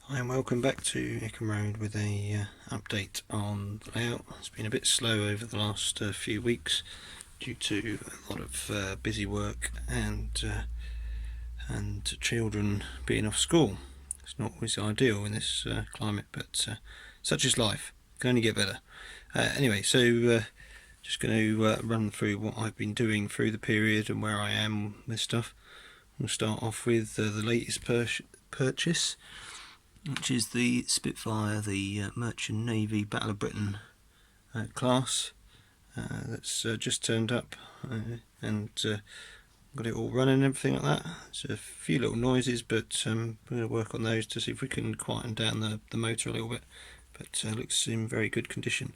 Hi and welcome back to Ickham Road with a update on the layout. It's been a bit slow over the last few weeks due to a lot of busy work and children being off school. It's not always ideal in this climate, but such is life. It can only get better. Anyway, so just going to run through what I've been doing through the period and where I am with stuff. We'll start off with the latest purchase, which is the Spitfire, the Merchant Navy Battle of Britain class. That's just turned up and got it all running and everything like that. It's a few little noises, but we're going to work on those to see if we can quieten down the motor a little bit, but looks in very good condition.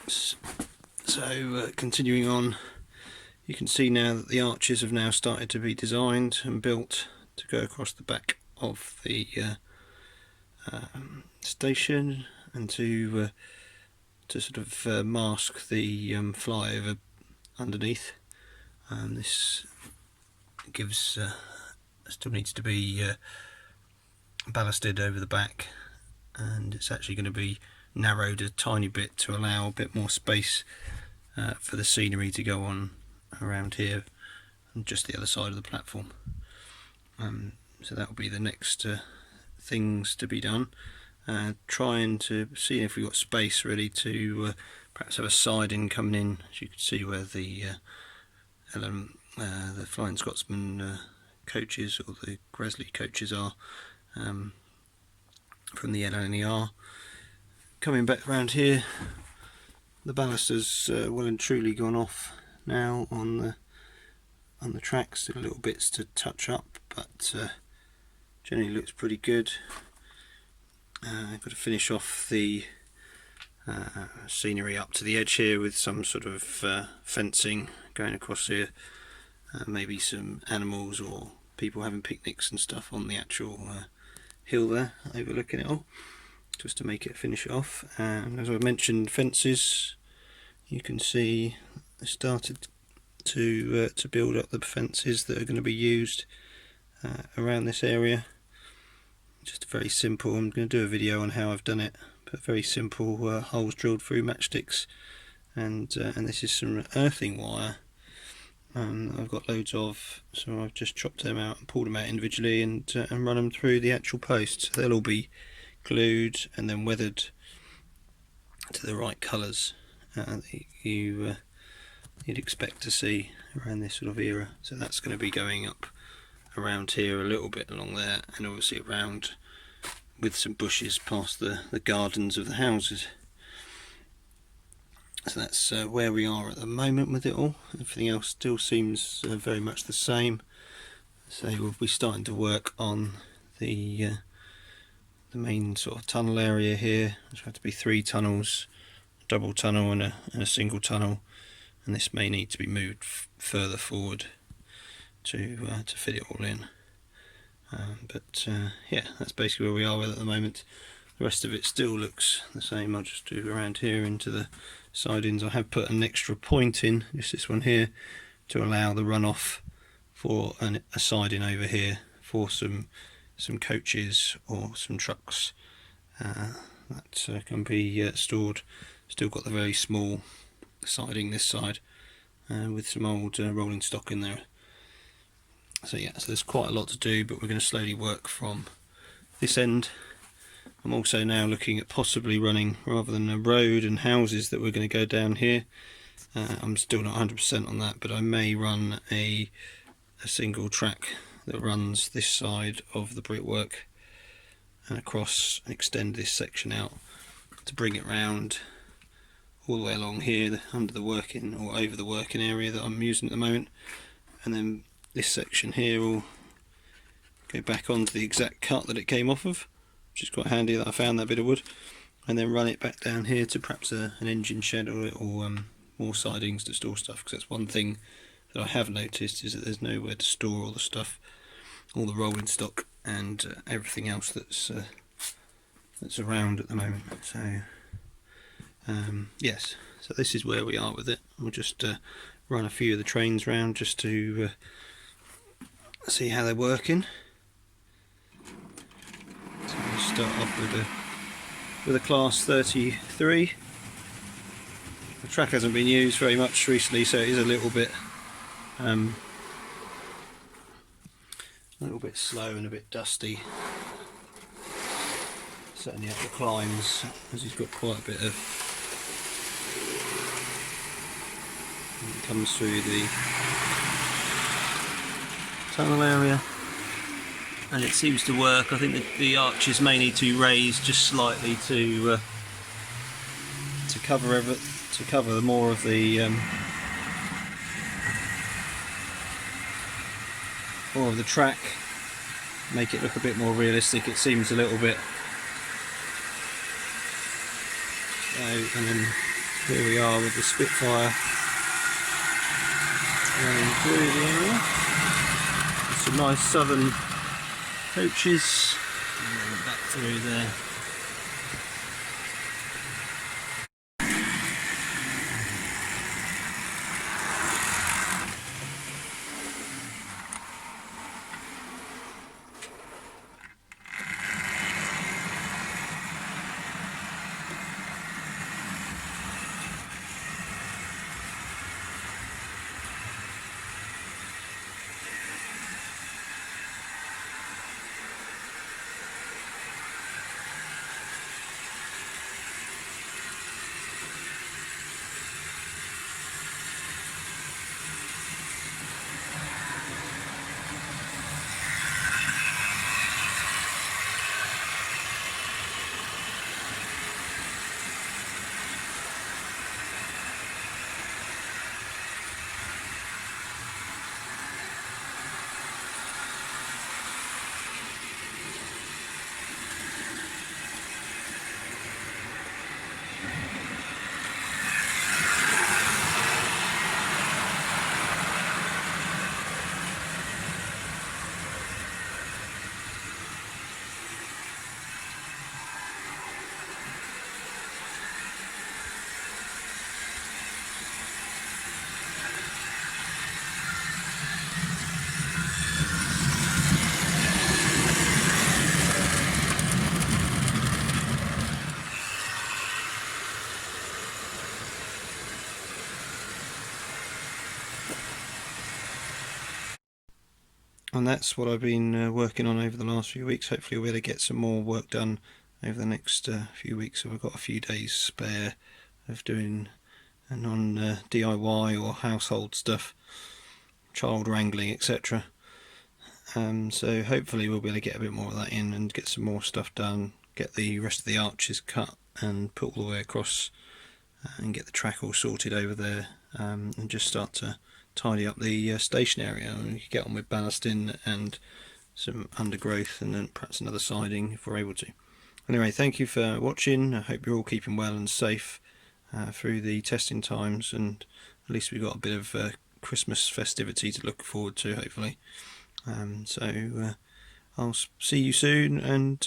So continuing on, you can see now that the arches have now started to be designed and built to go across the back of the station and to sort of mask the flyover underneath. This gives still needs to be ballasted over the back, and it's actually going to be narrowed a tiny bit to allow a bit more space for the scenery to go on around here and just the other side of the platform. So that will be the next things to be done. Trying to see if we've got space really to perhaps have a siding coming in, as you can see where the Flying Scotsman coaches, or the Gresley coaches, are from the LNER. Coming back around here, the ballast has well and truly gone off now on the tracks. Still little bits to touch up, but generally looks pretty good. I've got to finish off the scenery up to the edge here with some sort of fencing going across here. Maybe some animals or people having picnics and stuff on the actual hill there overlooking it all, just to make it finish it off. And as I mentioned, fences, you can see I started to build up the fences that are going to be used around this area. Just very simple. I'm going to do a video on how I've done it, but very simple holes drilled through matchsticks, and this is some earthing wire. I've got loads of, so I've just chopped them out and pulled them out individually and run them through the actual posts. They'll all be glued and then weathered to the right colours that you'd expect to see around this sort of era. So that's going to be going up around here a little bit along there, and obviously around with some bushes past the gardens of the houses. So that's where we are at the moment with it all. Everything else still seems very much the same. So we'll be starting to work on the main sort of tunnel area here. There's going to be 3 tunnels, a double tunnel and a single tunnel, and this may need to be moved further forward to fit it all in. But yeah, that's basically where we are with it at the moment. The rest of it still looks the same. I'll just do around here into the sidings. I have put an extra point in, just this one here, to allow the runoff for a siding over here for some coaches or some trucks that can be stored. Still got the very small siding this side with some old rolling stock in there. So yeah, so there's quite a lot to do, but we're going to slowly work from this end. I'm also now looking at possibly running, rather than a road and houses that we're going to go down here, I'm still not 100% on that, but I may run a single track that runs this side of the brickwork and across and extend this section out to bring it round all the way along here under the working, or over the working area that I'm using at the moment, and then this section here will go back onto the exact cut that it came off of, which is quite handy that I found that bit of wood, and then run it back down here to perhaps an engine shed or more sidings to store stuff, because that's one thing that I have noticed, is that there's nowhere to store all the stuff, all the rolling stock and everything else that's around at the moment. So yes, so this is where we are with it. We'll just run a few of the trains round just to see how they're working. start off with a class 33. The track hasn't been used very much recently, so it is a little bit slow and a bit dusty. Certainly up the climbs, as he's got quite a bit of. It comes through the tunnel area, and it seems to work. I think the arches may need to be raised just slightly to cover more of the track, make it look a bit more realistic. It seems a little bit. And then here we are with the Spitfire running through the area. Some nice southern coaches, and then back through there. And that's what I've been working on over the last few weeks. Hopefully we'll be able to get some more work done over the next few weeks. So we've got a few days spare of doing DIY or household stuff, child wrangling, etc. So hopefully we'll be able to get a bit more of that in and get some more stuff done, get the rest of the arches cut and put all the way across, and get the track all sorted over there, and just start to tidy up the station area, and we can get on with ballasting and some undergrowth, and then perhaps another siding if we're able to. Anyway, thank you for watching. I hope you're all keeping well and safe through the testing times, and at least we've got a bit of Christmas festivity to look forward to, hopefully. So I'll see you soon, and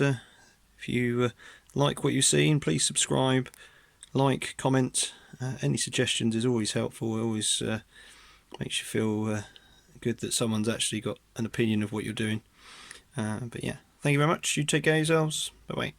if you like what you've seen, please subscribe, like, comment. Any suggestions is always helpful. It always makes you feel good that someone's actually got an opinion of what you're doing. But yeah, thank you very much. You take care of yourselves. Bye bye.